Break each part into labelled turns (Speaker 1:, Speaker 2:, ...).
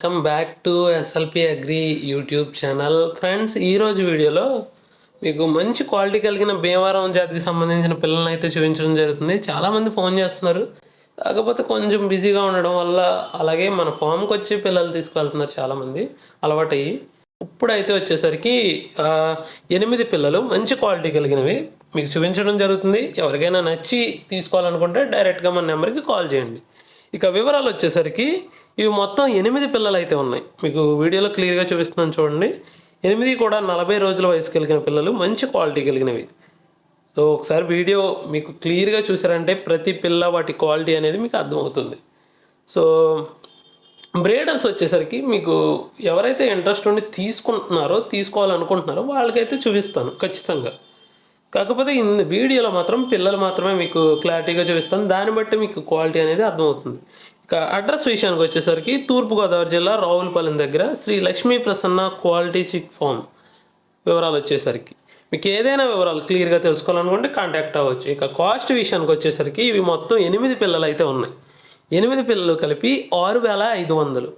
Speaker 1: Welcome back to SLP agri YouTube channel. Friends, ఈరోజు వీడియోలో మీకు మంచి క్వాలిటీ కలిగిన భీమవరం జాతికి సంబంధించిన పిల్లల్ని అయితే చూపించడం జరుగుతుంది. చాలామంది ఫోన్ చేస్తున్నారు, కాకపోతే కొంచెం బిజీగా ఉండడం వల్ల, అలాగే మన ఫామ్కి వచ్చి పిల్లలు తీసుకెళ్తున్నారు చాలామంది అలవాటయ్యి. ఇప్పుడైతే వచ్చేసరికి 8 పిల్లలు మంచి క్వాలిటీ కలిగినవి మీకు చూపించడం జరుగుతుంది. ఎవరికైనా నచ్చి తీసుకోవాలనుకుంటే డైరెక్ట్గా మన నెంబర్కి కాల్ చేయండి. ఇక వివరాలు వచ్చేసరికి ఇవి మొత్తం 8 పిల్లలు అయితే ఉన్నాయి. మీకు వీడియోలో క్లియర్గా చూపిస్తున్నాను చూడండి. 8 కూడా 40 రోజుల వయసు కలిగిన పిల్లలు, మంచి క్వాలిటీ కలిగినవి. సో ఒకసారి వీడియో మీకు క్లియర్గా చూసారంటే ప్రతి పిల్ల వాటి క్వాలిటీ అనేది మీకు అర్థమవుతుంది. సో బ్రీడర్స్ వచ్చేసరికి మీకు ఎవరైతే ఇంట్రెస్ట్ ఉండి తీసుకోవాలనుకుంటున్నారో వాళ్ళకైతే చూపిస్తాను ఖచ్చితంగా. కాకపోతే వీడియోలో మాత్రం పిల్లలు మాత్రమే మీకు క్లారిటీగా చూపిస్తాను. దాన్ని బట్టి మీకు క్వాలిటీ అనేది అర్థమవుతుంది. ఇక అడ్రస్ విషయానికి వచ్చేసరికి తూర్పుగోదావరి జిల్లా రావులపాలెం దగ్గర శ్రీ లక్ష్మీ ప్రసన్న క్వాలిటీ చిక్ ఫామ్. వివరాలు వచ్చేసరికి మీకు ఏదైనా వివరాలు క్లియర్గా తెలుసుకోవాలనుకుంటే కాంటాక్ట్ అవ్వచ్చు. ఇక కాస్ట్ విషయానికి వచ్చేసరికి ఇవి మొత్తం 8 పిల్లలు అయితే ఉన్నాయి. 8 పిల్లలు కలిపి 6,500.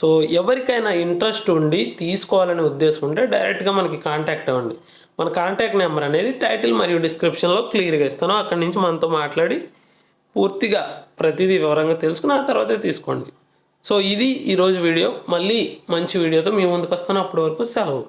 Speaker 1: సో ఎవరికైనా ఇంట్రెస్ట్ ఉండి తీసుకోవాలనే ఉద్దేశం ఉంటే డైరెక్ట్గా మనకి కాంటాక్ట్ అవ్వండి. మన కాంటాక్ట్ నెంబర్ అనేది టైటిల్ మరియు డిస్క్రిప్షన్లో క్లియర్గా ఇస్తాను. అక్కడి నుంచి మనతో మాట్లాడి పూర్తిగా ప్రతిదీ వివరంగా తెలుసుకుని ఆ తర్వాతే తీసుకోండి. సో ఇది ఈరోజు వీడియో. మళ్ళీ మంచి వీడియోతో మీ ముందుకు వస్తాను. అప్పటి వరకు సెలవు.